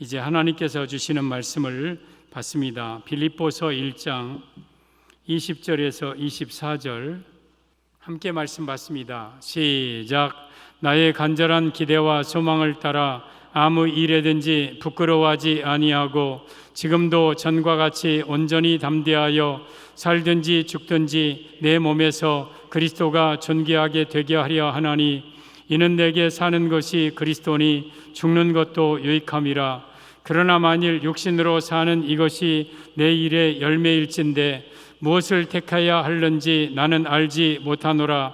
이제 하나님께서 주시는 말씀을 받습니다. 빌립보서 1장 20절에서 24절 함께 말씀 받습니다. 시작. 나의 간절한 기대와 소망을 따라 아무 일에든지 부끄러워하지 아니하고 지금도 전과 같이 온전히 담대하여 살든지 죽든지 내 몸에서 그리스도가 존귀하게 되게 하려 하나니 이는 내게 사는 것이 그리스도니 죽는 것도 유익함이라. 그러나 만일 육신으로 사는 이것이 내 일의 열매일진데 무엇을 택하여야 할는지 나는 알지 못하노라.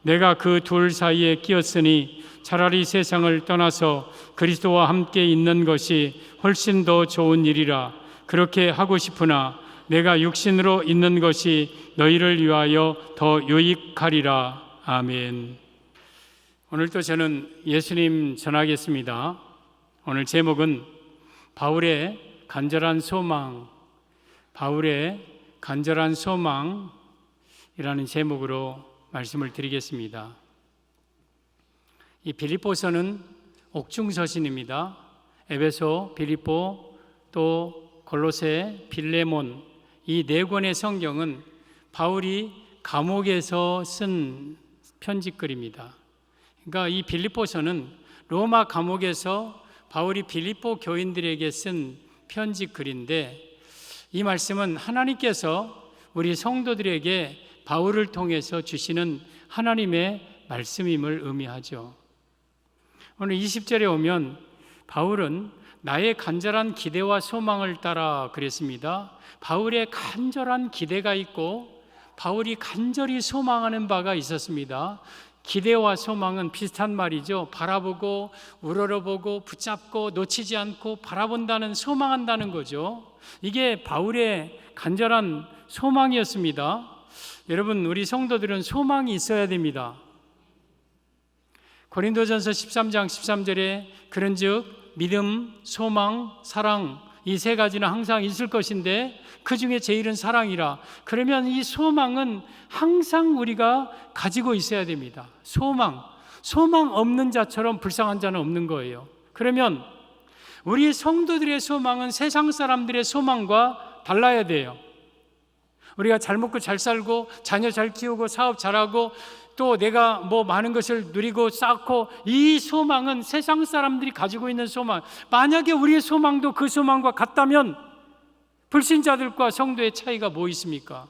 내가 그 둘 사이에 끼었으니 차라리 세상을 떠나서 그리스도와 함께 있는 것이 훨씬 더 좋은 일이라. 그렇게 하고 싶으나 내가 육신으로 있는 것이 너희를 위하여 더 유익하리라. 아멘. 오늘도 저는 예수님 전하겠습니다. 오늘 제목은 바울의 간절한 소망, 바울의 간절한 소망이라는 제목으로 말씀을 드리겠습니다. 이 빌립보서는 옥중서신입니다. 에베소, 빌립보, 또 골로새, 빌레몬 이 네 권의 성경은 바울이 감옥에서 쓴 편지글입니다. 그러니까 이 빌립보서는 로마 감옥에서 바울이 빌립보 교인들에게 쓴 편지글인데 이 말씀은 하나님께서 우리 성도들에게 바울을 통해서 주시는 하나님의 말씀임을 의미하죠. 오늘 20절에 오면 바울은 나의 간절한 기대와 소망을 따라 그랬습니다. 바울의 간절한 기대가 있고 바울이 간절히 소망하는 바가 있었습니다. 기대와 소망은 비슷한 말이죠. 바라보고 우러러보고 붙잡고 놓치지 않고 바라본다는, 소망한다는 거죠. 이게 바울의 간절한 소망이었습니다. 여러분, 우리 성도들은 소망이 있어야 됩니다. 고린도전서 13장 13절에 그런즉 믿음, 소망, 사랑 이 세 가지는 항상 있을 것인데 그 중에 제일은 사랑이라. 그러면 이 소망은 항상 우리가 가지고 있어야 됩니다. 소망 없는 자처럼 불쌍한 자는 없는 거예요. 그러면 우리 성도들의 소망은 세상 사람들의 소망과 달라야 돼요. 우리가 잘 먹고 잘 살고 자녀 잘 키우고 사업 잘하고 또 내가 뭐 많은 것을 누리고 쌓고, 이 소망은 세상 사람들이 가지고 있는 소망. 만약에 우리의 소망도 그 소망과 같다면 불신자들과 성도의 차이가 뭐 있습니까?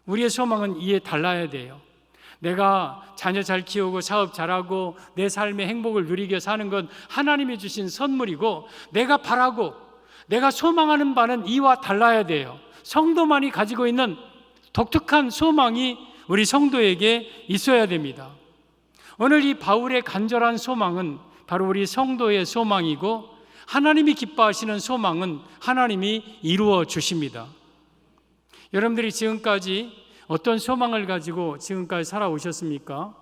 우리의 소망은 이에 달라야 돼요. 내가 자녀 잘 키우고 사업 잘하고 내 삶의 행복을 누리게 사는 건 하나님이 주신 선물이고, 내가 바라고 내가 소망하는 바는 이와 달라야 돼요. 성도만이 가지고 있는 독특한 소망이 우리 성도에게 있어야 됩니다. 오늘 이 바울의 간절한 소망은 바로 우리 성도의 소망이고, 하나님이 기뻐하시는 소망은 하나님이 이루어 주십니다. 여러분들이 지금까지 어떤 소망을 가지고 지금까지 살아오셨습니까?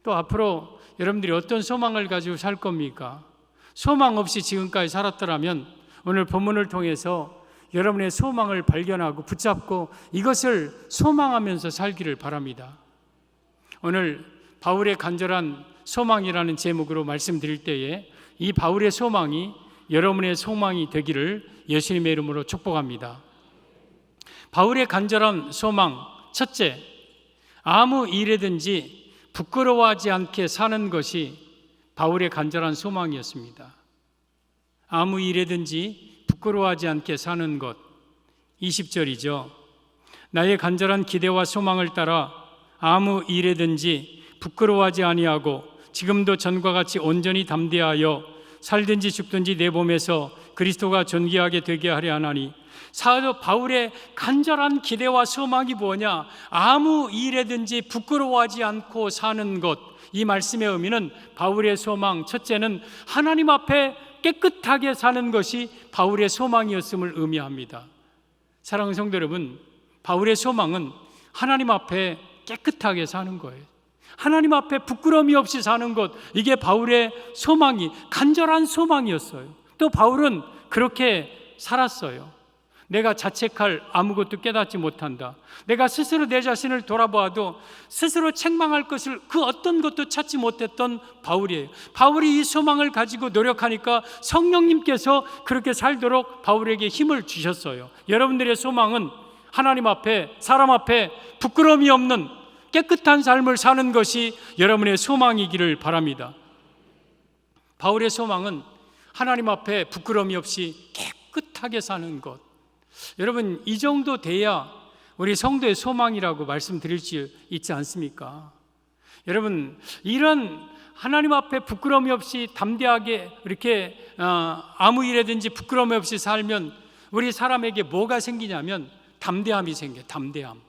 또 앞으로 여러분들이 어떤 소망을 가지고 살 겁니까? 소망 없이 지금까지 살았더라면 오늘 본문을 통해서 여러분의 소망을 발견하고 붙잡고 이것을 소망하면서 살기를 바랍니다. 오늘 바울의 간절한 소망이라는 제목으로 말씀드릴 때에 이 바울의 소망이 여러분의 소망이 되기를 예수님의 이름으로 축복합니다. 바울의 간절한 소망, 첫째, 아무 일에든지 부끄러워하지 않게 사는 것이 바울의 간절한 소망이었습니다. 아무 일에든지 부끄러워하지 않게 사는 것. 20절이죠. 나의 간절한 기대와 소망을 따라 아무 일에든지 부끄러워하지 아니하고 지금도 전과 같이 온전히 담대하여 살든지 죽든지 내 몸에서 그리스도가 존귀하게 되게 하려 하나니. 사도 바울의 간절한 기대와 소망이 뭐냐? 아무 일에든지 부끄러워하지 않고 사는 것. 이 말씀의 의미는 바울의 소망, 첫째는 하나님 앞에 깨끗하게 사는 것이 바울의 소망이었음을 의미합니다. 사랑하는 성도 여러분, 바울의 소망은 하나님 앞에 깨끗하게 사는 거예요. 하나님 앞에 부끄러움이 없이 사는 것, 이게 바울의 소망이, 간절한 소망이었어요. 또 바울은 그렇게 살았어요. 내가 자책할 아무것도 깨닫지 못한다. 내가 스스로 내 자신을 돌아보아도 스스로 책망할 것을 그 어떤 것도 찾지 못했던 바울이에요. 바울이 이 소망을 가지고 노력하니까 성령님께서 그렇게 살도록 바울에게 힘을 주셨어요. 여러분들의 소망은 하나님 앞에, 사람 앞에 부끄러움이 없는 깨끗한 삶을 사는 것이 여러분의 소망이기를 바랍니다. 바울의 소망은 하나님 앞에 부끄러움이 없이 깨끗하게 사는 것. 여러분, 이 정도 돼야 우리 성도의 소망이라고 말씀드릴 수 있지 않습니까? 여러분, 이런 하나님 앞에 부끄러움이 없이 담대하게 이렇게 아무 일에든지 부끄러움이 없이 살면 우리 사람에게 뭐가 생기냐면 담대함이 생겨요. 담대함.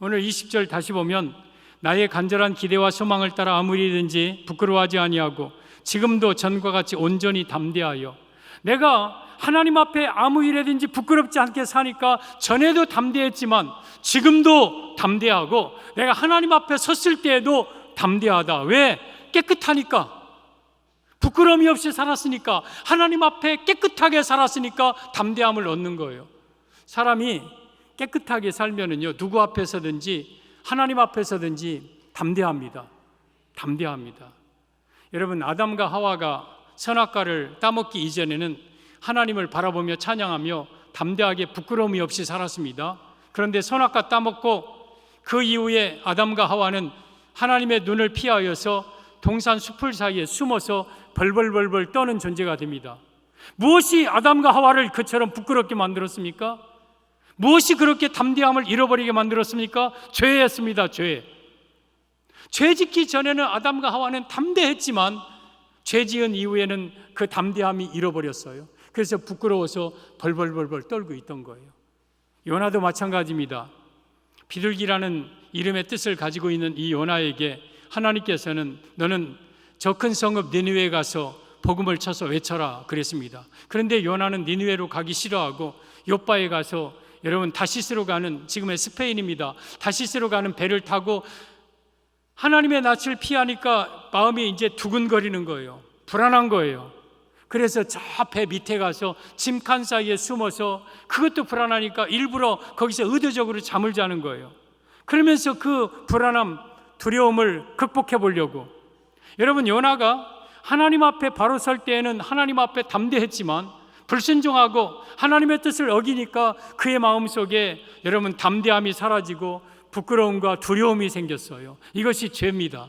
오늘 20절 다시 보면 나의 간절한 기대와 소망을 따라 아무 일이든지 부끄러워하지 아니하고 지금도 전과 같이 온전히 담대하여, 내가 하나님 앞에 아무 일에든지 부끄럽지 않게 사니까 전에도 담대했지만 지금도 담대하고, 내가 하나님 앞에 섰을 때에도 담대하다. 왜? 깨끗하니까. 부끄러움이 없이 살았으니까, 하나님 앞에 깨끗하게 살았으니까 담대함을 얻는 거예요. 사람이 깨끗하게 살면은요, 누구 앞에서든지 하나님 앞에서든지 담대합니다. 담대합니다. 여러분, 아담과 하와가 선악과를 따먹기 이전에는 하나님을 바라보며 찬양하며 담대하게 부끄러움이 없이 살았습니다. 그런데 선악과 따먹고 그 이후에 아담과 하와는 하나님의 눈을 피하여서 동산 숲을 사이에 숨어서 벌벌벌벌 떠는 존재가 됩니다. 무엇이 아담과 하와를 그처럼 부끄럽게 만들었습니까? 무엇이 그렇게 담대함을 잃어버리게 만들었습니까? 죄였습니다. 죄 짓기 전에는 아담과 하와는 담대했지만 죄 지은 이후에는 그 담대함이 잃어버렸어요. 그래서 부끄러워서 벌벌벌벌 떨고 있던 거예요. 요나도 마찬가지입니다. 비둘기라는 이름의 뜻을 가지고 있는 이 요나에게 하나님께서는 너는 저 큰 성읍 니느웨에 가서 복음을 쳐서 외쳐라 그랬습니다. 그런데 요나는 니느웨로 가기 싫어하고 욥바에 가서, 여러분, 다시스로 가는, 지금의 스페인입니다. 다시스로 가는 배를 타고 하나님의 낯을 피하니까 마음이 이제 두근거리는 거예요. 불안한 거예요. 그래서 저 배 밑에 가서 짐칸 사이에 숨어서, 그것도 불안하니까 일부러 거기서 의도적으로 잠을 자는 거예요. 그러면서 그 불안함, 두려움을 극복해 보려고. 여러분, 요나가 하나님 앞에 바로 설 때에는 하나님 앞에 담대했지만 불순종하고 하나님의 뜻을 어기니까 그의 마음속에, 여러분, 담대함이 사라지고 부끄러움과 두려움이 생겼어요. 이것이 죄입니다.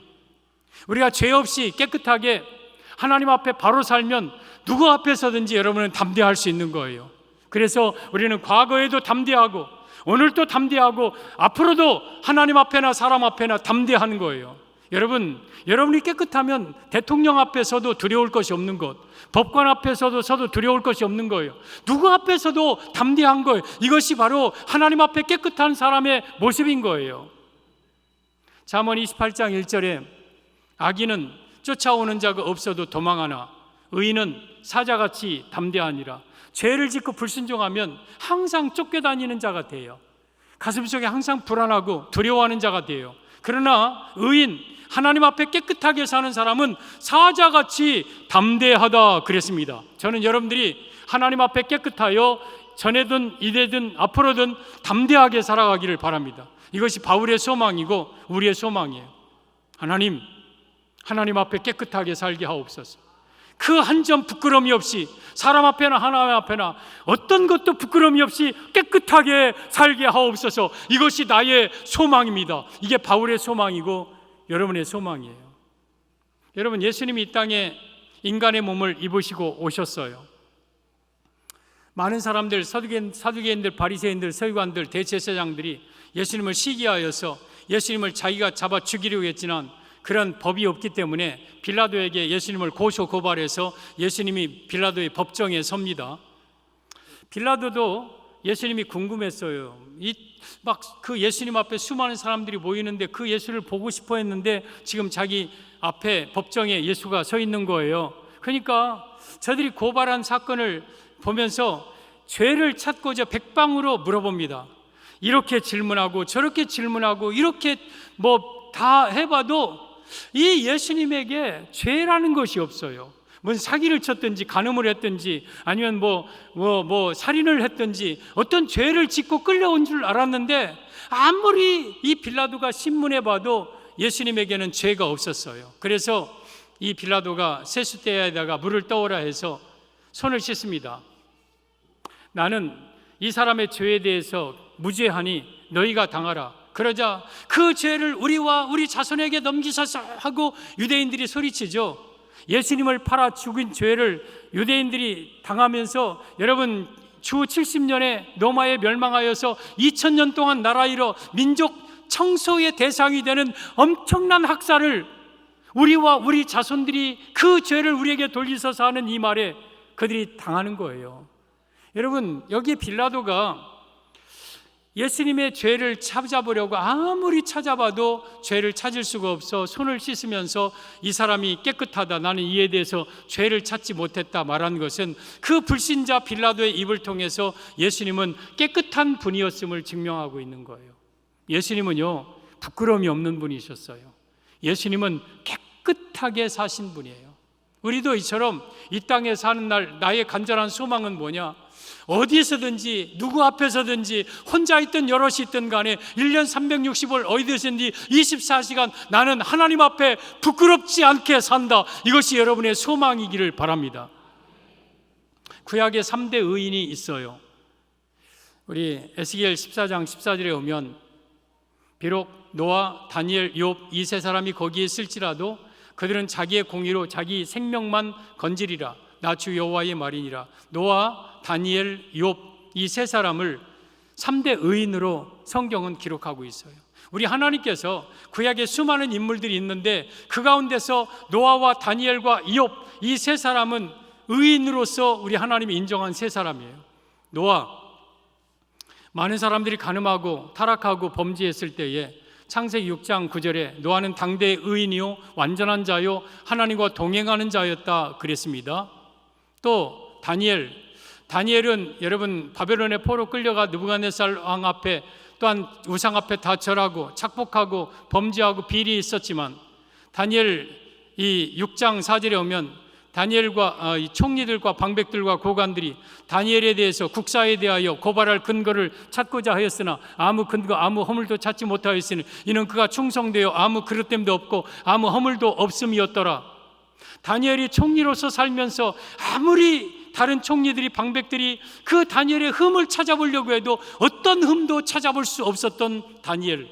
우리가 죄 없이 깨끗하게 하나님 앞에 바로 살면 누구 앞에서든지 여러분은 담대할 수 있는 거예요. 그래서 우리는 과거에도 담대하고 오늘도 담대하고 앞으로도 하나님 앞에나 사람 앞에나 담대하는 거예요. 여러분이 깨끗하면 대통령 앞에서도 두려울 것이 없는 것, 법관 앞에서도 두려울 것이 없는 거예요. 누구 앞에서도 담대한 거예요. 이것이 바로 하나님 앞에 깨끗한 사람의 모습인 거예요. 잠언 28장 1절에 악인은 쫓아오는 자가 없어도 도망하나 의인은 사자같이 담대하니라. 죄를 짓고 불순종하면 항상 쫓겨다니는 자가 돼요. 가슴속에 항상 불안하고 두려워하는 자가 돼요. 그러나 의인, 하나님 앞에 깨끗하게 사는 사람은 사자같이 담대하다 그랬습니다. 저는 여러분들이 하나님 앞에 깨끗하여 전에든 이래든 앞으로든 담대하게 살아가기를 바랍니다. 이것이 바울의 소망이고 우리의 소망이에요. 하나님 앞에 깨끗하게 살게 하옵소서. 그 한 점 부끄러움이 없이 사람 앞에나 하나님 앞에나 어떤 것도 부끄러움이 없이 깨끗하게 살게 하옵소서. 이것이 나의 소망입니다. 이게 바울의 소망이고 여러분의 소망이에요. 여러분, 예수님이 이 땅에 인간의 몸을 입으시고 오셨어요. 많은 사람들, 사두개인들, 바리새인들, 서기관들, 대제사장들이 예수님을 시기하여서 예수님을 자기가 잡아 죽이려고 했지만 그런 법이 없기 때문에 빌라도에게 예수님을 고소 고발해서 예수님이 빌라도의 법정에 섭니다. 빌라도도 예수님이 궁금했어요. 막 그 예수님 앞에 수많은 사람들이 모이는데 그 예수를 보고 싶어 했는데 지금 자기 앞에 법정에 예수가 서 있는 거예요. 그러니까 저들이 고발한 사건을 보면서 죄를 찾고자 백방으로 물어봅니다. 이렇게 질문하고 저렇게 질문하고 이렇게 다 해봐도 이 예수님에게 죄라는 것이 없어요. 뭔 사기를 쳤든지 간음을 했든지 아니면 뭐 살인을 했든지 어떤 죄를 짓고 끌려온 줄 알았는데 아무리 이 빌라도가 신문에 봐도 예수님에게는 죄가 없었어요. 그래서 이 빌라도가 세숫대야에다가 물을 떠오라 해서 손을 씻습니다. 나는 이 사람의 죄에 대해서 무죄하니 너희가 당하라. 그러자 그 죄를 우리와 우리 자손에게 넘기소서 하고 유대인들이 소리치죠. 예수님을 팔아 죽인 죄를 유대인들이 당하면서 여러분 주 70년에 로마에 멸망하여서 2000년 동안 나라 잃어 민족 청소의 대상이 되는 엄청난 학살을 우리와 우리 자손들이 그 죄를 우리에게 돌리소서 하는 이 말에 그들이 당하는 거예요. 여러분 여기에 빌라도가 예수님의 죄를 찾아보려고 아무리 찾아봐도 죄를 찾을 수가 없어 손을 씻으면서 이 사람이 깨끗하다, 나는 이에 대해서 죄를 찾지 못했다 말한 것은 그 불신자 빌라도의 입을 통해서 예수님은 깨끗한 분이었음을 증명하고 있는 거예요. 예수님은요 부끄러움이 없는 분이셨어요. 예수님은 깨끗하게 사신 분이에요. 우리도 이처럼 이 땅에 사는 날 나의 간절한 소망은 뭐냐? 어디에서든지 누구 앞에서든지 혼자 있든 여럿이 있든 간에 1년 365일 어디든지 24시간 나는 하나님 앞에 부끄럽지 않게 산다. 이것이 여러분의 소망이기를 바랍니다. 구약에 3대 의인이 있어요. 우리 에스겔 14장 14절에 오면 비록 노아, 다니엘, 욥 이 세 사람이 거기에 있을지라도 그들은 자기의 공의로 자기 생명만 건지리라. 나 주 여호와의 말이니라. 노아, 다니엘, 욥 이 세 사람을 3대 의인으로 성경은 기록하고 있어요. 우리 하나님께서 구약에 수많은 인물들이 있는데 그 가운데서 노아와 다니엘과 욥 이 세 사람은 의인으로서 우리 하나님이 인정한 세 사람이에요. 노아, 많은 사람들이 간음하고 타락하고 범죄했을 때에 창세기 6장 9절에 노아는 당대의 의인이요 완전한 자요 하나님과 동행하는 자였다 그랬습니다. 또 다니엘은 여러분 바벨론의 포로 끌려가 느부갓네살 왕 앞에 또한 우상 앞에 다 절하고 착복하고 범죄하고 비리 있었지만 다니엘 이 6장 4절에 오면 다니엘과 총리들과 방백들과 고관들이 다니엘에 대해서 국사에 대하여 고발할 근거를 찾고자 하였으나 아무 근거 아무 허물도 찾지 못하였으니 이는 그가 충성되어 아무 그릇됨도 없고 아무 허물도 없음이었더라. 다니엘이 총리로서 살면서 아무리 다른 총리들이 방백들이 그 다니엘의 흠을 찾아보려고 해도 어떤 흠도 찾아볼 수 없었던 다니엘.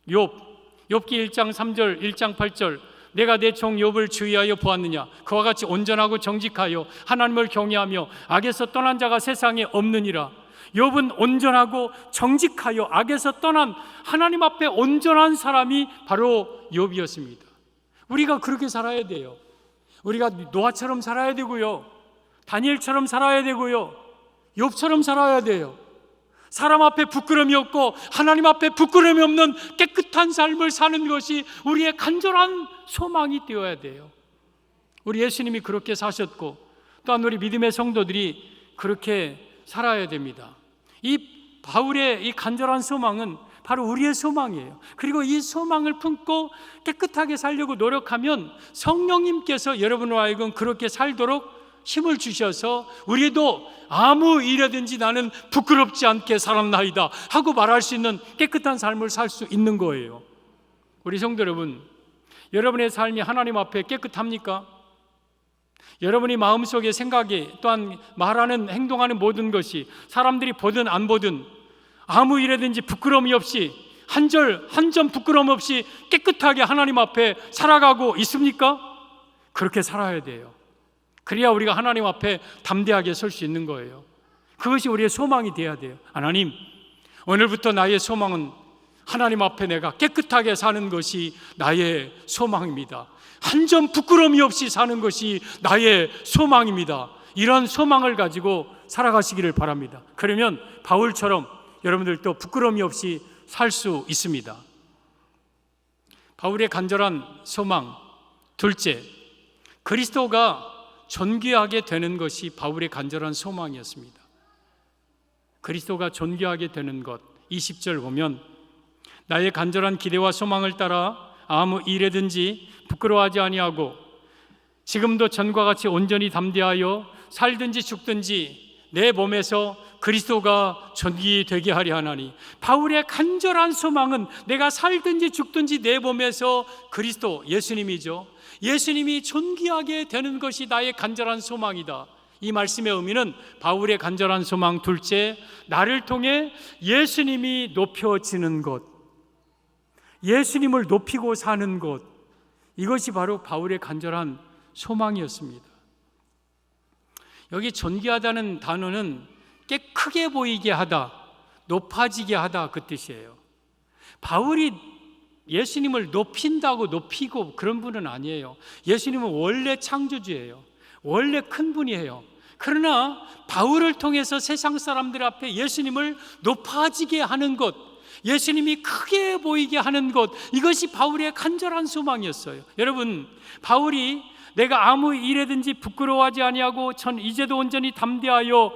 욥기 1장 3절 1장 8절 내가 내 종 욥을 주의하여 보았느냐 그와 같이 온전하고 정직하여 하나님을 경외하며 악에서 떠난 자가 세상에 없느니라. 욥은 온전하고 정직하여 악에서 떠난 하나님 앞에 온전한 사람이 바로 욥이었습니다. 우리가 그렇게 살아야 돼요. 우리가 노아처럼 살아야 되고요, 다니엘처럼 살아야 되고요, 욥처럼 살아야 돼요. 사람 앞에 부끄러움이 없고 하나님 앞에 부끄러움이 없는 깨끗한 삶을 사는 것이 우리의 간절한 소망이 되어야 돼요. 우리 예수님이 그렇게 사셨고 또한 우리 믿음의 성도들이 그렇게 살아야 됩니다. 이 바울의 이 간절한 소망은 바로 우리의 소망이에요. 그리고 이 소망을 품고 깨끗하게 살려고 노력하면 성령님께서 여러분으로 하여금 그렇게 살도록 힘을 주셔서 우리도 아무 일이든지 나는 부끄럽지 않게 살았나이다 하고 말할 수 있는 깨끗한 삶을 살 수 있는 거예요. 우리 성도 여러분, 여러분의 삶이 하나님 앞에 깨끗합니까? 여러분이 마음속에 생각이 또한 말하는 행동하는 모든 것이 사람들이 보든 안 보든 아무 일이든지 부끄러움이 없이 한 점 부끄러움 없이 깨끗하게 하나님 앞에 살아가고 있습니까? 그렇게 살아야 돼요. 그래야 우리가 하나님 앞에 담대하게 설 수 있는 거예요. 그것이 우리의 소망이 돼야 돼요. 하나님, 오늘부터 나의 소망은 하나님 앞에 내가 깨끗하게 사는 것이 나의 소망입니다. 한 점 부끄러움이 없이 사는 것이 나의 소망입니다. 이런 소망을 가지고 살아가시기를 바랍니다. 그러면 바울처럼 여러분들도 부끄러움이 없이 살 수 있습니다. 바울의 간절한 소망, 둘째, 그리스도가 존귀하게 되는 것이 바울의 간절한 소망이었습니다. 그리스도가 존귀하게 되는 것, 20절 보면 나의 간절한 기대와 소망을 따라 아무 일에든지 부끄러워하지 아니하고 지금도 전과 같이 온전히 담대하여 살든지 죽든지 내 몸에서 그리스도가 존귀되게 하려 하나니, 바울의 간절한 소망은 내가 살든지 죽든지 내 몸에서 그리스도, 예수님이죠. 예수님이 존귀하게 되는 것이 나의 간절한 소망이다. 이 말씀의 의미는 바울의 간절한 소망 둘째, 나를 통해 예수님이 높여지는 것, 예수님을 높이고 사는 것, 이것이 바로 바울의 간절한 소망이었습니다. 여기 존귀하다는 단어는 꽤 크게 보이게 하다, 높아지게 하다, 그 뜻이에요. 바울이 예수님을 높인다고 높이고 그런 분은 아니에요. 예수님은 원래 창조주예요. 원래 큰 분이에요. 그러나 바울을 통해서 세상 사람들 앞에 예수님을 높아지게 하는 것, 예수님이 크게 보이게 하는 것, 이것이 바울의 간절한 소망이었어요. 여러분, 바울이 내가 아무 일에든지 부끄러워하지 아니하고 전 이제도 온전히 담대하여,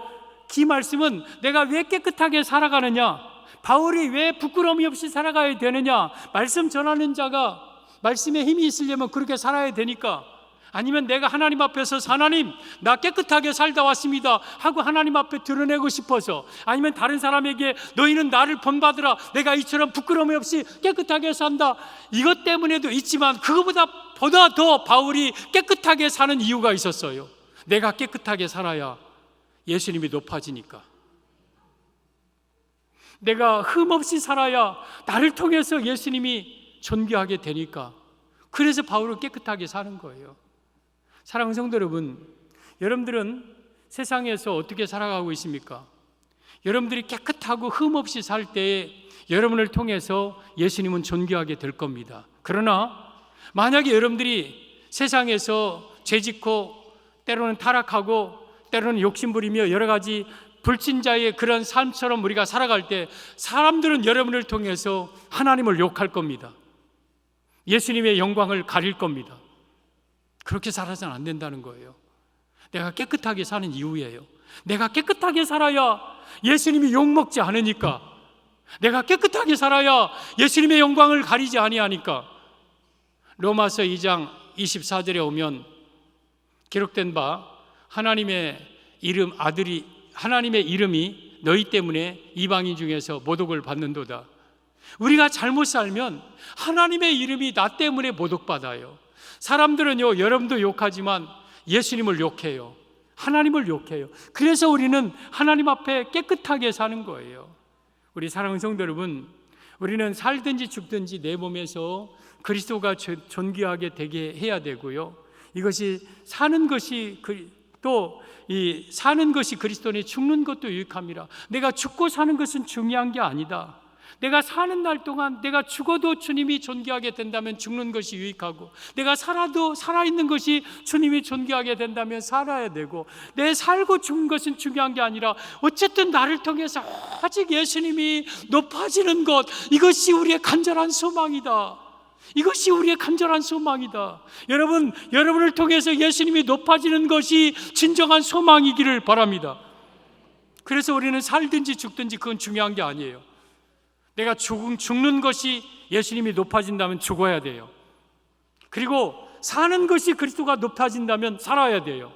이 말씀은 내가 왜 깨끗하게 살아가느냐, 바울이 왜 부끄러움이 없이 살아가야 되느냐, 말씀 전하는 자가 말씀에 힘이 있으려면 그렇게 살아야 되니까, 아니면 내가 하나님 앞에서 하나님 나 깨끗하게 살다 왔습니다 하고 하나님 앞에 드러내고 싶어서, 아니면 다른 사람에게 너희는 나를 본받으라, 내가 이처럼 부끄러움이 없이 깨끗하게 산다, 이것 때문에도 있지만 그거보다 더 바울이 깨끗하게 사는 이유가 있었어요. 내가 깨끗하게 살아야 예수님이 높아지니까, 내가 흠없이 살아야 나를 통해서 예수님이 존귀하게 되니까, 그래서 바울은 깨끗하게 사는 거예요. 사랑하는 성도 여러분, 여러분들은 세상에서 어떻게 살아가고 있습니까? 여러분들이 깨끗하고 흠없이 살 때에 여러분을 통해서 예수님은 존귀하게 될 겁니다. 그러나 만약에 여러분들이 세상에서 죄짓고 때로는 타락하고 때로는 욕심부리며 여러 가지 불신자의 그런 삶처럼 우리가 살아갈 때, 사람들은 여러분을 통해서 하나님을 욕할 겁니다. 예수님의 영광을 가릴 겁니다. 그렇게 살아서는 안 된다는 거예요. 내가 깨끗하게 사는 이유예요. 내가 깨끗하게 살아야 예수님이 욕먹지 않으니까, 내가 깨끗하게 살아야 예수님의 영광을 가리지 아니하니까. 로마서 2장 24절에 오면 기록된 바, 하나님의 이름이 너희 때문에 이방인 중에서 모독을 받는도다. 우리가 잘못 살면 하나님의 이름이 나 때문에 모독받아요. 사람들은요, 여러분도 욕하지만 예수님을 욕해요. 하나님을 욕해요. 그래서 우리는 하나님 앞에 깨끗하게 사는 거예요. 우리 사랑하는 성도 여러분, 우리는 살든지 죽든지 내 몸에서 그리스도가 존귀하게 되게 해야 되고요. 이것이 사는 것이 사는 것이 그리스도니 죽는 것도 유익함이라. 내가 죽고 사는 것은 중요한 게 아니다. 내가 사는 날 동안 내가 죽어도 주님이 존귀하게 된다면 죽는 것이 유익하고, 내가 살아있는 것이 주님이 존귀하게 된다면 살아야 되고, 내 살고 죽는 것은 중요한 게 아니라 어쨌든 나를 통해서 오직 예수님이 높아지는 것, 이것이 우리의 간절한 소망이다. 이것이 우리의 간절한 소망이다. 여러분을 통해서 예수님이 높아지는 것이 진정한 소망이기를 바랍니다. 그래서 우리는 살든지 죽든지 그건 중요한 게 아니에요. 내가 죽는 것이 예수님이 높아진다면 죽어야 돼요. 그리고 사는 것이 그리스도가 높아진다면 살아야 돼요.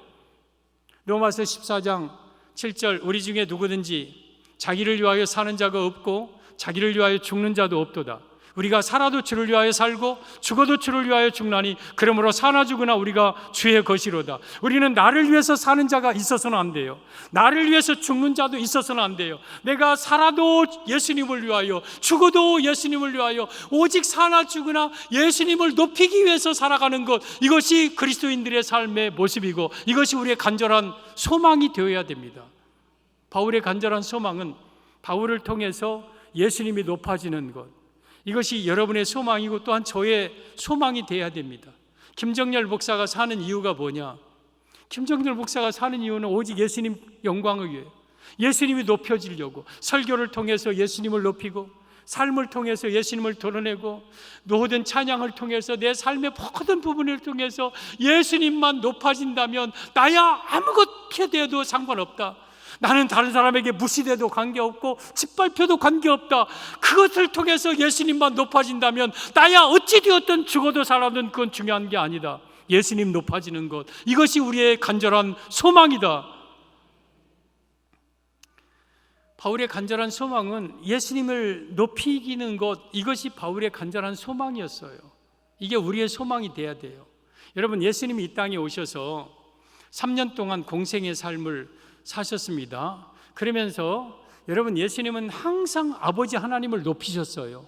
로마서 14장 7절, 우리 중에 누구든지 자기를 위하여 사는 자가 없고 자기를 위하여 죽는 자도 없도다. 우리가 살아도 주를 위하여 살고 죽어도 주를 위하여 죽나니 그러므로 사나 죽으나 우리가 주의 것이로다. 우리는 나를 위해서 사는 자가 있어서는 안 돼요. 나를 위해서 죽는 자도 있어서는 안 돼요. 내가 살아도 예수님을 위하여, 죽어도 예수님을 위하여, 오직 사나 죽으나 예수님을 높이기 위해서 살아가는 것, 이것이 그리스도인들의 삶의 모습이고 이것이 우리의 간절한 소망이 되어야 됩니다. 바울의 간절한 소망은 바울을 통해서 예수님이 높아지는 것, 이것이 여러분의 소망이고 또한 저의 소망이 되어야 됩니다. 김정열 목사가 사는 이유가 뭐냐? 김정열 목사가 사는 이유는 오직 예수님 영광을 위해, 예수님이 높여지려고 설교를 통해서 예수님을 높이고, 삶을 통해서 예수님을 드러내고, 모든 찬양을 통해서 내 삶의 모든 부분을 통해서 예수님만 높아진다면 나야 아무것도 돼도 상관없다. 나는 다른 사람에게 무시돼도 관계없고 짓밟혀도 관계없다. 그것을 통해서 예수님만 높아진다면 나야 어찌 되었든 죽어도 살아든 그건 중요한 게 아니다. 예수님 높아지는 것, 이것이 우리의 간절한 소망이다. 바울의 간절한 소망은 예수님을 높이기는 것, 이것이 바울의 간절한 소망이었어요. 이게 우리의 소망이 돼야 돼요. 여러분, 예수님이 이 땅에 오셔서 3년 동안 공생의 삶을 사셨습니다. 그러면서 여러분, 예수님은 항상 아버지 하나님을 높이셨어요.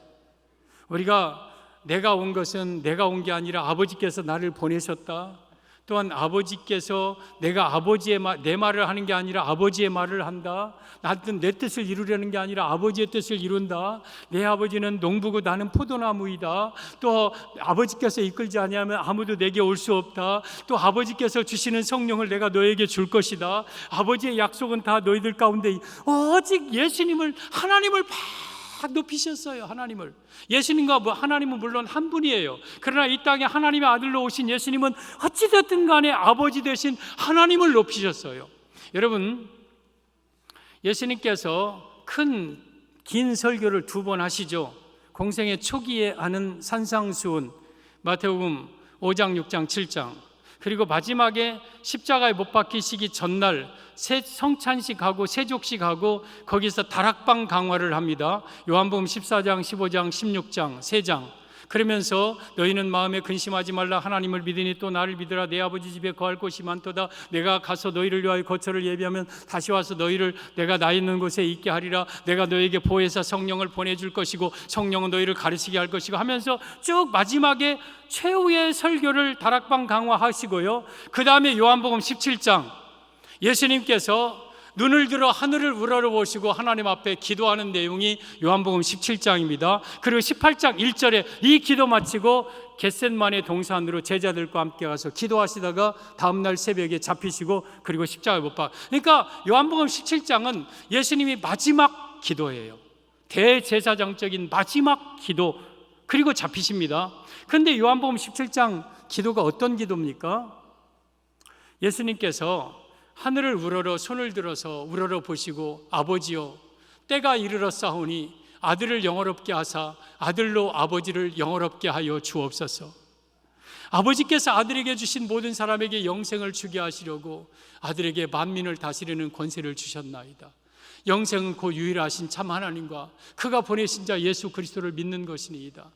우리가 내가 온 것은 내가 온 게 아니라 아버지께서 나를 보내셨다. 또한 아버지께서 내가 내 말을 하는 게 아니라 아버지의 말을 한다. 나는 내 뜻을 이루려는 게 아니라 아버지의 뜻을 이룬다. 내 아버지는 농부고 나는 포도나무이다. 또 아버지께서 이끌지 아니하면 아무도 내게 올 수 없다. 또 아버지께서 주시는 성령을 내가 너에게 줄 것이다. 아버지의 약속은 다 너희들 가운데 오직 예수님을, 하나님을 막 높이셨어요. 하나님을. 예수님과 하나님은 물론 한 분이에요. 그러나 이 땅에 하나님의 아들로 오신 예수님은 어찌됐든 간에 아버지 되신 하나님을 높이셨어요. 여러분, 예수님께서 긴 설교를 2번 하시죠. 공생의 초기에 하는 산상수훈, 마태복음 5장, 6장, 7장, 그리고 마지막에 십자가에 못 박히시기 전날 성찬식하고 세족식하고 거기서 다락방 강화를 합니다. 요한복음 14장, 15장, 16장 3장. 그러면서 너희는 마음에 근심하지 말라. 하나님을 믿으니 또 나를 믿으라. 내 아버지 집에 거할 곳이 많도다. 내가 가서 너희를 위하여 거처를 예비하면 다시 와서 너희를 내가 나 있는 곳에 있게 하리라. 내가 너희에게 보혜사 성령을 보내줄 것이고 성령은 너희를 가르치게 할 것이고 하면서 쭉 마지막에 최후의 설교를 다락방 강화하시고요. 그 다음에 요한복음 17장, 예수님께서 눈을 들어 하늘을 우러러보시고 하나님 앞에 기도하는 내용이 요한복음 17장입니다. 그리고 18장 1절에 이 기도 마치고 겟셋마네 동산으로 제자들과 함께 가서 기도하시다가 다음날 새벽에 잡히시고 그리고 십자가에 못 박혀. 그러니까 요한복음 17장은 예수님이 마지막 기도예요. 대제사장적인 마지막 기도, 그리고 잡히십니다. 그런데 요한복음 17장 기도가 어떤 기도입니까? 예수님께서 하늘을 우러러 손을 들어서 우러러 보시고 아버지여, 때가 이르렀사오니 아들을 영화롭게 하사 아들로 아버지를 영화롭게 하여 주옵소서. 아버지께서 아들에게 주신 모든 사람에게 영생을 주게 하시려고 아들에게 만민을 다스리는 권세를 주셨나이다. 영생은 곧 유일하신 참 하나님과 그가 보내신 자 예수 그리스도를 믿는 것이니이다.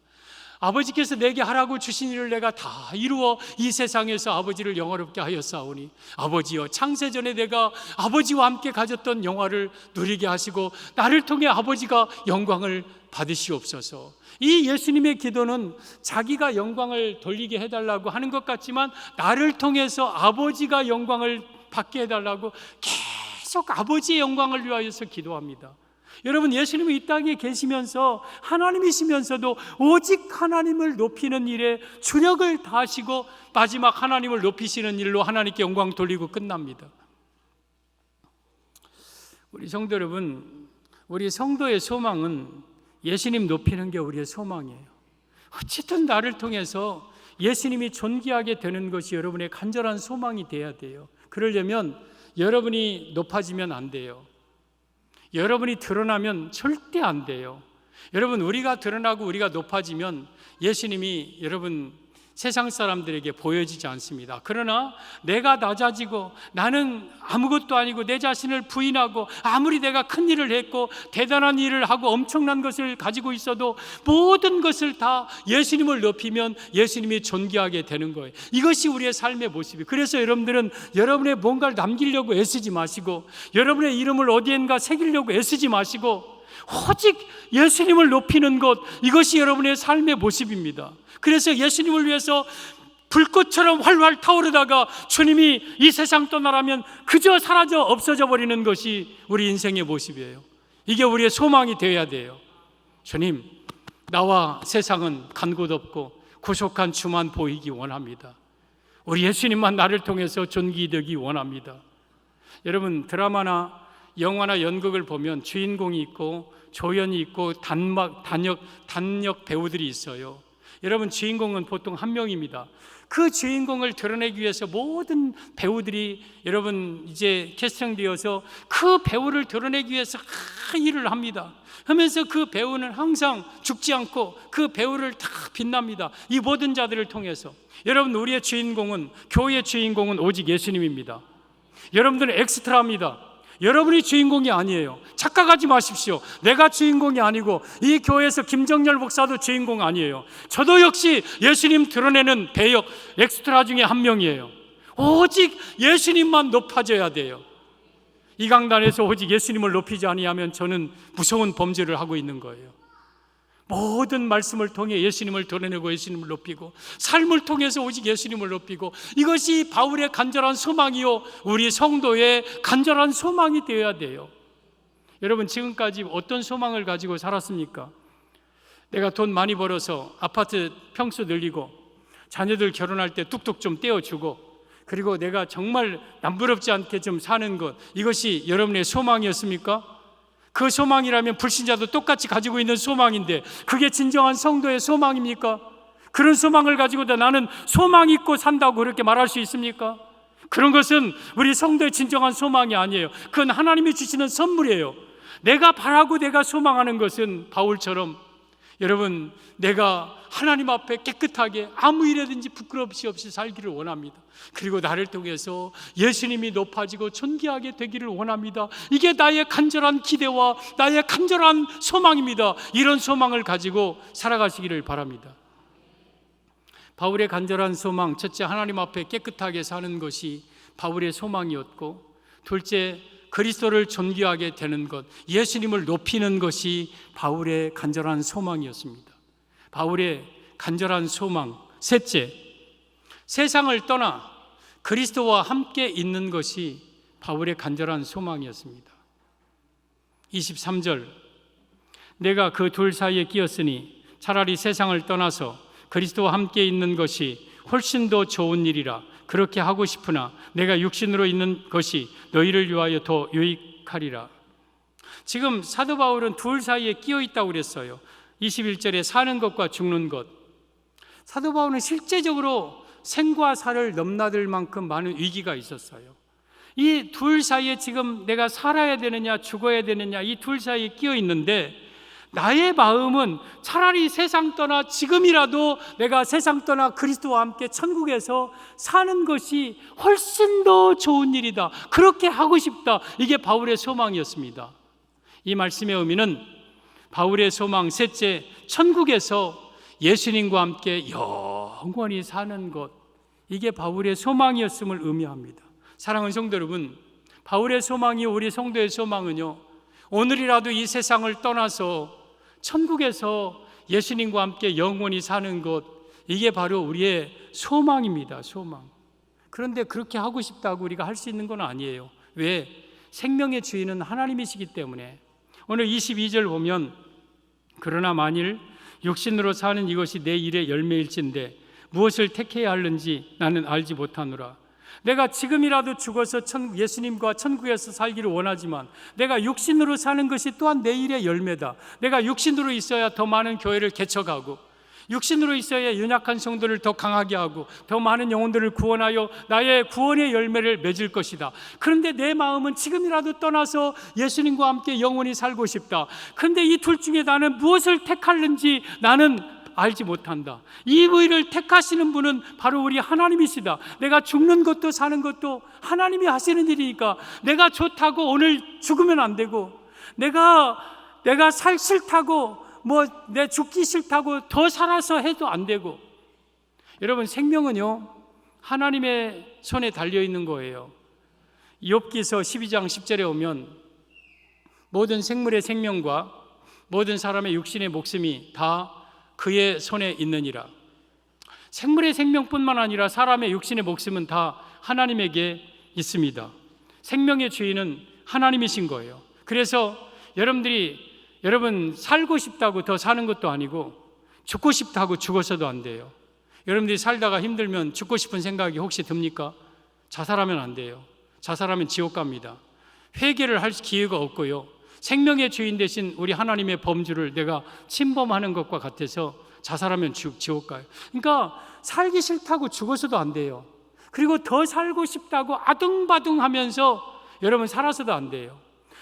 아버지께서 내게 하라고 주신 일을 내가 다 이루어 이 세상에서 아버지를 영화롭게 하였사오니 아버지여, 창세전에 내가 아버지와 함께 가졌던 영화를 누리게 하시고 나를 통해 아버지가 영광을 받으시옵소서. 이 예수님의 기도는 자기가 영광을 돌리게 해달라고 하는 것 같지만 나를 통해서 아버지가 영광을 받게 해달라고 계속 아버지의 영광을 위하여서 기도합니다. 여러분, 예수님은 이 땅에 계시면서 하나님이시면서도 오직 하나님을 높이는 일에 주력을 다하시고 마지막 하나님을 높이시는 일로 하나님께 영광 돌리고 끝납니다. 우리 성도 여러분, 우리 성도의 소망은 예수님 높이는 게 우리의 소망이에요. 어쨌든 나를 통해서 예수님이 존귀하게 되는 것이 여러분의 간절한 소망이 돼야 돼요. 그러려면 여러분이 높아지면 안 돼요. 여러분이 드러나면 절대 안 돼요. 여러분, 우리가 드러나고 우리가 높아지면 예수님이 여러분 세상 사람들에게 보여지지 않습니다. 그러나 내가 낮아지고 나는 아무것도 아니고 내 자신을 부인하고 아무리 내가 큰 일을 했고 대단한 일을 하고 엄청난 것을 가지고 있어도 모든 것을 다 예수님을 높이면 예수님이 존귀하게 되는 거예요. 이것이 우리의 삶의 모습이에요. 그래서 여러분들은 여러분의 뭔가를 남기려고 애쓰지 마시고 여러분의 이름을 어디엔가 새기려고 애쓰지 마시고 오직 예수님을 높이는 것, 이것이 여러분의 삶의 모습입니다. 그래서 예수님을 위해서 불꽃처럼 활활 타오르다가 주님이 이 세상 떠나라면 그저 사라져 없어져 버리는 것이 우리 인생의 모습이에요. 이게 우리의 소망이 되어야 돼요. 주님, 나와 세상은 간 곳 없고 구속한 주만 보이기 원합니다. 우리 예수님만 나를 통해서 존귀되기 원합니다. 여러분, 드라마나 영화나 연극을 보면 주인공이 있고 조연이 있고 단역 배우들이 있어요. 여러분, 주인공은 보통 한 명입니다. 그 주인공을 드러내기 위해서 모든 배우들이 여러분 이제 캐스팅되어서 그 배우를 드러내기 위해서 큰 일을 합니다. 하면서 그 배우는 항상 죽지 않고 그 배우를 다 빛납니다. 이 모든 자들을 통해서. 여러분, 우리의 주인공은, 교회의 주인공은 오직 예수님입니다. 여러분들은 엑스트라입니다. 여러분이 주인공이 아니에요. 착각하지 마십시오. 내가 주인공이 아니고 이 교회에서 김정열 목사도 주인공 아니에요. 저도 역시 예수님 드러내는 배역 엑스트라 중에 한 명이에요. 오직 예수님만 높아져야 돼요. 이 강단에서 오직 예수님을 높이지 아니하면 저는 무서운 범죄를 하고 있는 거예요. 모든 말씀을 통해 예수님을 드러내고 예수님을 높이고, 삶을 통해서 오직 예수님을 높이고, 이것이 바울의 간절한 소망이요 우리 성도의 간절한 소망이 되어야 돼요. 여러분, 지금까지 어떤 소망을 가지고 살았습니까? 내가 돈 많이 벌어서 아파트 평수 늘리고 자녀들 결혼할 때 뚝뚝 좀 떼어주고, 그리고 내가 정말 남부럽지 않게 좀 사는 것, 이것이 여러분의 소망이었습니까? 그 소망이라면 불신자도 똑같이 가지고 있는 소망인데 그게 진정한 성도의 소망입니까? 그런 소망을 가지고도 나는 소망 있고 산다고 그렇게 말할 수 있습니까? 그런 것은 우리 성도의 진정한 소망이 아니에요. 그건 하나님이 주시는 선물이에요. 내가 바라고 내가 소망하는 것은 바울처럼, 여러분, 내가 하나님 앞에 깨끗하게 아무 일에든지 부끄럽지 없이 살기를 원합니다. 그리고 나를 통해서 예수님이 높아지고 존귀하게 되기를 원합니다. 이게 나의 간절한 기대와 나의 간절한 소망입니다. 이런 소망을 가지고 살아가시기를 바랍니다. 바울의 간절한 소망, 첫째, 하나님 앞에 깨끗하게 사는 것이 바울의 소망이었고, 둘째, 그리스도를 존귀하게 되는 것, 예수님을 높이는 것이 바울의 간절한 소망이었습니다. 바울의 간절한 소망. 셋째, 세상을 떠나 그리스도와 함께 있는 것이 바울의 간절한 소망이었습니다. 23절, 내가 그 둘 사이에 끼었으니 차라리 세상을 떠나서 그리스도와 함께 있는 것이 훨씬 더 좋은 일이라. 그렇게 하고 싶으나 내가 육신으로 있는 것이 너희를 위하여 더 유익하리라. 지금 사도 바울은 둘 사이에 끼어 있다고 그랬어요. 21절에 사는 것과 죽는 것. 사도 바울은 실제적으로 생과 사를 넘나들 만큼 많은 위기가 있었어요. 이 둘 사이에 지금 내가 살아야 되느냐 죽어야 되느냐, 이 둘 사이에 끼어 있는데, 나의 마음은 차라리 세상 떠나 지금이라도 내가 세상 떠나 그리스도와 함께 천국에서 사는 것이 훨씬 더 좋은 일이다, 그렇게 하고 싶다. 이게 바울의 소망이었습니다. 이 말씀의 의미는 바울의 소망 셋째, 천국에서 예수님과 함께 영원히 사는 것, 이게 바울의 소망이었음을 의미합니다. 사랑하는 성도 여러분, 바울의 소망이 우리 성도의 소망은요, 오늘이라도 이 세상을 떠나서 천국에서 예수님과 함께 영원히 사는 것, 이게 바로 우리의 소망입니다. 소망. 그런데 그렇게 하고 싶다고 우리가 할 수 있는 건 아니에요. 왜? 생명의 주인은 하나님이시기 때문에. 오늘 22절 보면, 그러나 만일 육신으로 사는 이것이 내 일의 열매일진데 무엇을 택해야 하는지 나는 알지 못하노라. 내가 지금이라도 죽어서 예수님과 천국에서 살기를 원하지만 내가 육신으로 사는 것이 또한 내 일의 열매다. 내가 육신으로 있어야 더 많은 교회를 개척하고, 육신으로 있어야 연약한 성도를 더 강하게 하고 더 많은 영혼들을 구원하여 나의 구원의 열매를 맺을 것이다. 그런데 내 마음은 지금이라도 떠나서 예수님과 함께 영원히 살고 싶다. 그런데 이 둘 중에 나는 무엇을 택할는지 나는 알지 못한다. 이 일을 택하시는 분은 바로 우리 하나님이시다. 내가 죽는 것도 사는 것도 하나님이 하시는 일이니까 내가 좋다고 오늘 죽으면 안 되고, 내가 살 싫다고 내 죽기 싫다고 더 살아서 해도 안 되고. 여러분, 생명은요 하나님의 손에 달려 있는 거예요. 욥기서 12장 10절에 오면 모든 생물의 생명과 모든 사람의 육신의 목숨이 다 그의 손에 있느니라. 생물의 생명뿐만 아니라 사람의 육신의 목숨은 다 하나님에게 있습니다. 생명의 주인은 하나님이신 거예요. 그래서 여러분 살고 싶다고 더 사는 것도 아니고 죽고 싶다고 죽어서도 안 돼요. 여러분들이 살다가 힘들면 죽고 싶은 생각이 혹시 듭니까? 자살하면 안 돼요. 자살하면 지옥 갑니다. 회개를 할 기회가 없고요, 생명의 주인 대신 우리 하나님의 범주를 내가 침범하는 것과 같아서 자살하면 지옥 가요. 그러니까 살기 싫다고 죽어서도 안 돼요. 그리고 더 살고 싶다고 아둥바둥하면서 여러분 살아서도 안 돼요.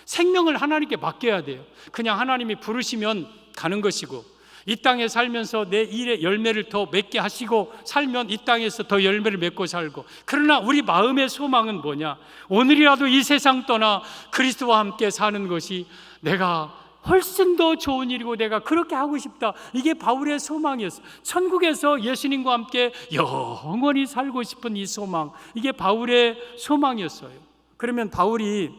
생명을 하나님께 맡겨야 돼요. 그냥 하나님이 부르시면 가는 것이고, 이 땅에 살면서 내 일의 열매를 더 맺게 하시고 살면 이 땅에서 더 열매를 맺고 살고. 그러나 우리 마음의 소망은 뭐냐? 오늘이라도 이 세상 떠나 그리스도와 함께 사는 것이 내가 훨씬 더 좋은 일이고 내가 그렇게 하고 싶다. 이게 바울의 소망이었어요. 천국에서 예수님과 함께 영원히 살고 싶은 이 소망, 이게 바울의 소망이었어요. 그러면 바울이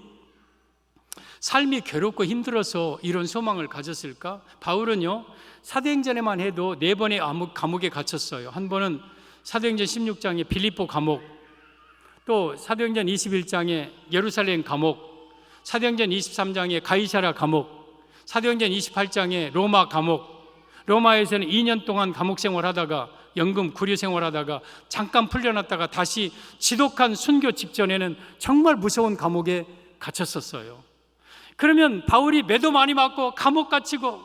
삶이 괴롭고 힘들어서 이런 소망을 가졌을까? 바울은요, 사도행전에만 해도 4번의 감옥에 갇혔어요. 한 번은 사도행전 16장에 빌립보 감옥, 또 사도행전 21장에 예루살렘 감옥, 사도행전 23장에 가이사랴 감옥, 사도행전 28장에 로마 감옥, 로마에서는 2년 동안 감옥 생활하다가 연금 구류 생활하다가 잠깐 풀려났다가 다시 지독한 순교 직전에는 정말 무서운 감옥에 갇혔었어요. 그러면 바울이 매도 많이 맞고 감옥 갇히고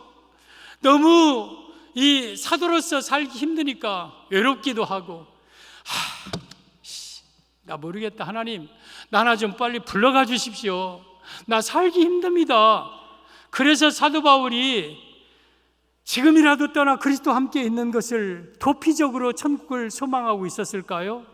너무 이 사도로서 살기 힘드니까 외롭기도 하고, 나 모르겠다, 하나님 나나 좀 빨리 불러가 주십시오. 나 살기 힘듭니다. 그래서 사도 바울이 지금이라도 떠나 그리스도와 함께 있는 것을 도피적으로 천국을 소망하고 있었을까요?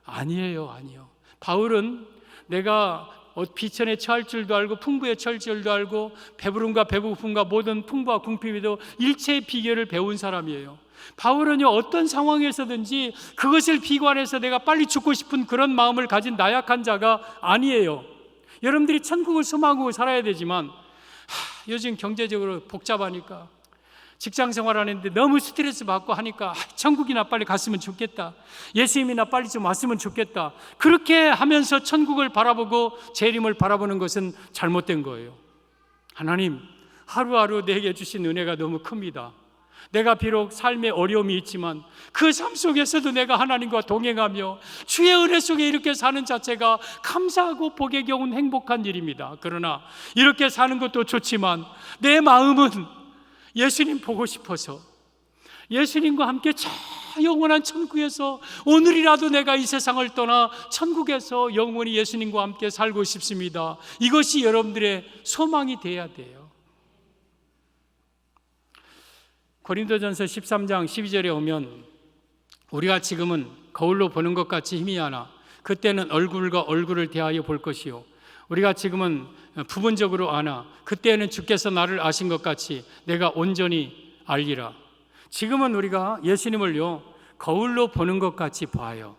아니에요. 바울은 내가 비천에 처할 줄도 알고 풍부에 처할 줄도 알고 배부름과 배고픔과 모든 풍부와 궁핍에도 일체의 비결을 배운 사람이에요. 바울은요, 어떤 상황에서든지 그것을 비관해서 내가 빨리 죽고 싶은 그런 마음을 가진 나약한 자가 아니에요. 여러분들이 천국을 소망하고 살아야 되지만 요즘 경제적으로 복잡하니까 직장 생활하는데 너무 스트레스 받고 하니까 천국이나 빨리 갔으면 좋겠다, 예수님이나 빨리 좀 왔으면 좋겠다, 그렇게 하면서 천국을 바라보고 재림을 바라보는 것은 잘못된 거예요. 하나님, 하루하루 내게 주신 은혜가 너무 큽니다. 내가 비록 삶에 어려움이 있지만 그 삶 속에서도 내가 하나님과 동행하며 주의 은혜 속에 이렇게 사는 자체가 감사하고 복에 겨운 행복한 일입니다. 그러나 이렇게 사는 것도 좋지만 내 마음은 예수님 보고 싶어서 예수님과 함께 저 영원한 천국에서 오늘이라도 내가 이 세상을 떠나 천국에서 영원히 예수님과 함께 살고 싶습니다. 이것이 여러분들의 소망이 돼야 돼요. 고린도전서 13장 12절에 오면 우리가 지금은 거울로 보는 것 같이 힘이 하나 그때는 얼굴과 얼굴을 대하여 볼 것이요, 우리가 지금은 부분적으로 아나 그때는 주께서 나를 아신 것 같이 내가 온전히 알리라. 지금은 우리가 예수님을요 거울로 보는 것 같이 봐요.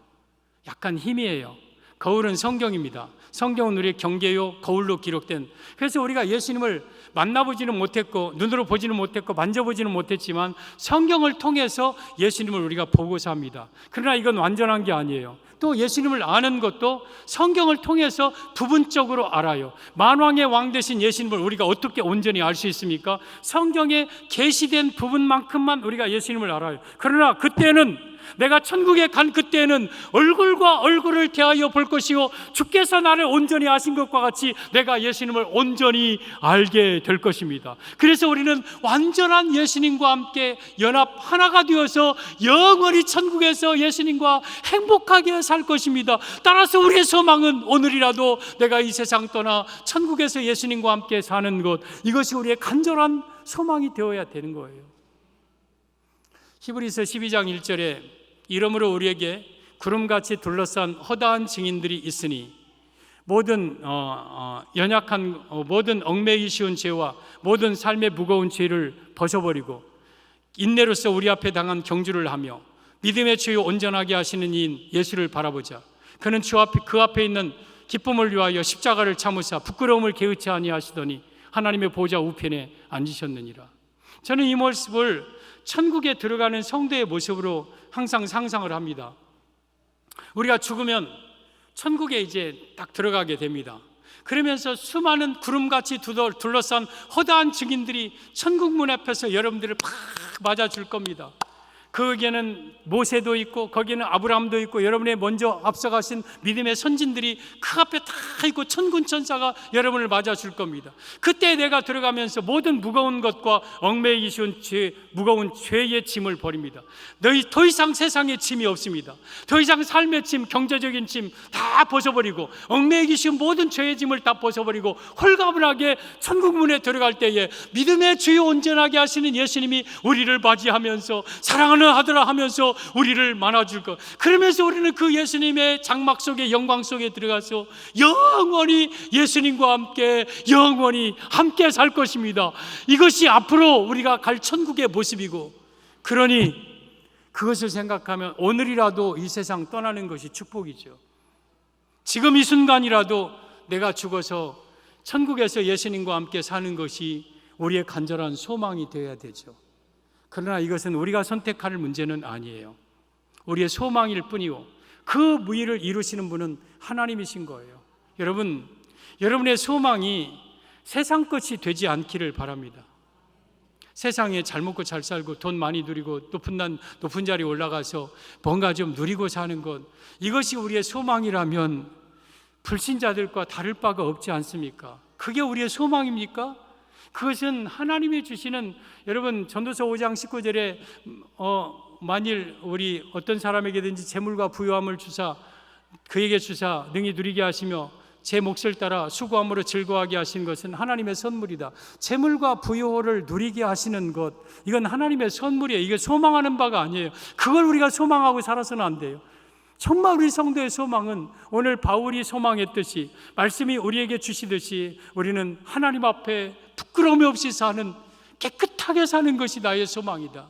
약간 희미해요. 거울은 성경입니다. 성경은 우리의 경계요 거울로 기록된, 그래서 우리가 예수님을 만나보지는 못했고 눈으로 보지는 못했고 만져보지는 못했지만 성경을 통해서 예수님을 우리가 보고 삽니다. 그러나 이건 완전한 게 아니에요. 또 예수님을 아는 것도 성경을 통해서 부분적으로 알아요. 만왕의 왕 되신 예수님을 우리가 어떻게 온전히 알 수 있습니까? 성경에 계시된 부분만큼만 우리가 예수님을 알아요. 그러나 그때는, 내가 천국에 간 그때는 얼굴과 얼굴을 대하여 볼 것이요, 주께서 나를 온전히 아신 것과 같이 내가 예수님을 온전히 알게 될 것입니다. 그래서 우리는 완전한 예수님과 함께 연합 하나가 되어서 영원히 천국에서 예수님과 행복하게 살 것입니다. 따라서 우리의 소망은 오늘이라도 내가 이 세상 떠나 천국에서 예수님과 함께 사는 것, 이것이 우리의 간절한 소망이 되어야 되는 거예요. 히브리서 12장 1절에 이러므로 우리에게 구름같이 둘러싼 허다한 증인들이 있으니 모든 연약한 모든 얽매이기 쉬운 죄와 모든 삶의 무거운 죄를 벗어버리고 인내로서 우리 앞에 당한 경주를 하며 믿음의 주요 온전하게 하시는 이인 예수를 바라보자. 그는 그 앞에 있는 기쁨을 위하여 십자가를 참으사 부끄러움을 개의치 아니하시더니 하나님의 보좌 우편에 앉으셨느니라. 저는 이 모습을 천국에 들어가는 성도의 모습으로 항상 상상을 합니다. 우리가 죽으면 천국에 이제 딱 들어가게 됩니다. 그러면서 수많은 구름같이 둘러싼 허다한 증인들이 천국 문 앞에서 여러분들을 팍 맞아줄 겁니다. 거기에는 모세도 있고 거기에는 아브라함도 있고 여러분의 먼저 앞서가신 믿음의 선진들이 그 앞에 다 있고 천군 천사가 여러분을 맞아줄 겁니다. 그때 내가 들어가면서 모든 무거운 것과 얽매이기 쉬운 무거운 죄의 짐을 버립니다. 너희 더 이상 세상에 짐이 없습니다. 더 이상 삶의 짐, 경제적인 짐 다 벗어버리고 얽매이기 쉬운 모든 죄의 짐을 다 벗어버리고 홀가분하게 천국 문에 들어갈 때에 믿음의 주요 온전하게 하시는 예수님이 우리를 맞이하면서 사랑하는 아들아 하면서 우리를 만나줄 것. 그러면서 우리는 그 예수님의 장막 속에 영광 속에 들어가서 영원히 예수님과 함께 영원히 함께 살 것입니다. 이것이 앞으로 우리가 갈 천국의 모습이고, 그러니 그것을 생각하면 오늘이라도 이 세상 떠나는 것이 축복이죠. 지금 이 순간이라도 내가 죽어서 천국에서 예수님과 함께 사는 것이 우리의 간절한 소망이 되어야 되죠. 그러나 이것은 우리가 선택할 문제는 아니에요. 우리의 소망일 뿐이고 그 의를 이루시는 분은 하나님이신 거예요. 여러분, 여러분의 소망이 세상 것이 되지 않기를 바랍니다. 세상에 잘 먹고 잘 살고 돈 많이 누리고 높은 자리에 올라가서 뭔가 좀 누리고 사는 것, 이것이 우리의 소망이라면 불신자들과 다를 바가 없지 않습니까? 그게 우리의 소망입니까? 그것은 하나님이 주시는, 여러분 전도서 5장 19절에 만일 우리 어떤 사람에게든지 재물과 부유함을 주사 그에게 주사 능히 누리게 하시며 제 몫을 따라 수고함으로 즐거워하게 하신 것은 하나님의 선물이다. 재물과 부유를 누리게 하시는 것, 이건 하나님의 선물이에요. 이게 소망하는 바가 아니에요. 그걸 우리가 소망하고 살아서는 안 돼요. 정말 우리 성도의 소망은 오늘 바울이 소망했듯이 말씀이 우리에게 주시듯이 우리는 하나님 앞에 부끄러움이 없이 사는, 깨끗하게 사는 것이 나의 소망이다.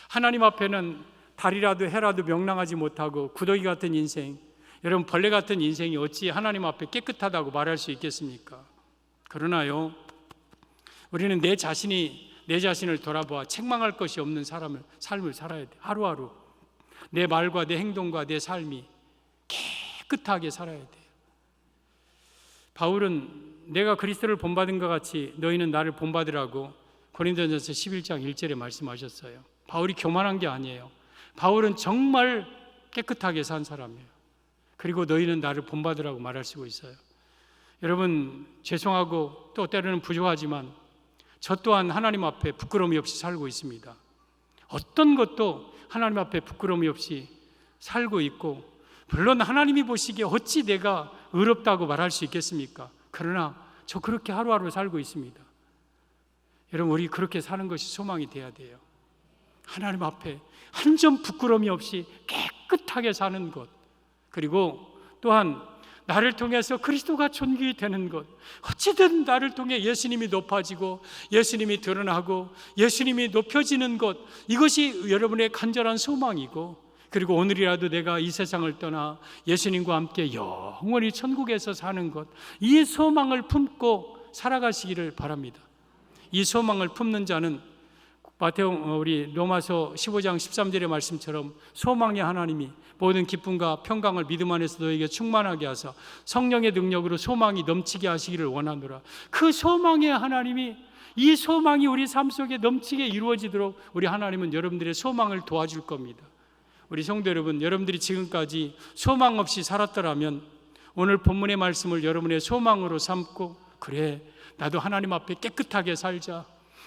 하나님 앞에는 달이라도 해라도 명랑하지 못하고 구더기 같은 인생, 여러분 벌레 같은 인생이 어찌 하나님 앞에 깨끗하다고 말할 수 있겠습니까? 그러나요, 우리는 내 자신을 돌아보아 책망할 것이 없는 삶을 살아야 돼. 하루하루 내 말과 내 행동과 내 삶이 깨끗하게 살아야 돼요. 바울은 내가 그리스도를 본받은 것 같이 너희는 나를 본받으라고 고린도전서 11장 1절에 말씀하셨어요. 바울이 교만한 게 아니에요. 바울은 정말 깨끗하게 산 사람이에요. 그리고 너희는 나를 본받으라고 말할 수 있어요. 여러분, 죄송하고 또 때로는 부족하지만 저 또한 하나님 앞에 부끄러움이 없이 살고 있습니다. 어떤 것도 하나님 앞에 부끄러움이 없이 살고 있고, 물론 하나님이 보시기에 어찌 내가 의롭다고 말할 수 있겠습니까? 그러나 저 그렇게 하루하루 살고 있습니다. 여러분, 우리 그렇게 사는 것이 소망이 돼야 돼요. 하나님 앞에 한 점 부끄러움이 없이 깨끗하게 사는 것, 그리고 또한 나를 통해서 그리스도가 존귀 되는 것, 어찌든 나를 통해 예수님이 높아지고 예수님이 드러나고 예수님이 높여지는 것, 이것이 여러분의 간절한 소망이고, 그리고 오늘이라도 내가 이 세상을 떠나 예수님과 함께 영원히 천국에서 사는 것, 이 소망을 품고 살아가시기를 바랍니다. 이 소망을 품는 자는 우리 로마서 15장 13절의 말씀처럼 소망의 하나님이 모든 기쁨과 평강을 믿음 안에서 너에게 충만하게 하사 성령의 능력으로 소망이 넘치게 하시기를 원하노라. 그 소망의 하나님이, 이 소망이 우리 삶 속에 넘치게 이루어지도록 우리 하나님은 여러분들의 소망을 도와줄 겁니다. 우리 성도 여러분, 여러분들이 지금까지 소망 없이 살았더라면 오늘 본문의 말씀을 여러분의 소망으로 삼고, 그래 나도 하나님 앞에 깨끗하게 살자,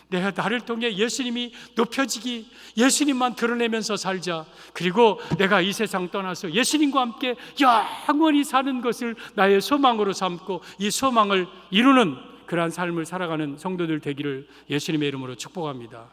내가 나를 통해 예수님이 높여지기, 예수님만 드러내면서 살자, 그리고 내가 이 세상 떠나서 예수님과 함께 영원히 사는 것을 나의 소망으로 삼고 이 소망을 이루는 그러한 삶을 살아가는 성도들 되기를 예수님의 이름으로 축복합니다.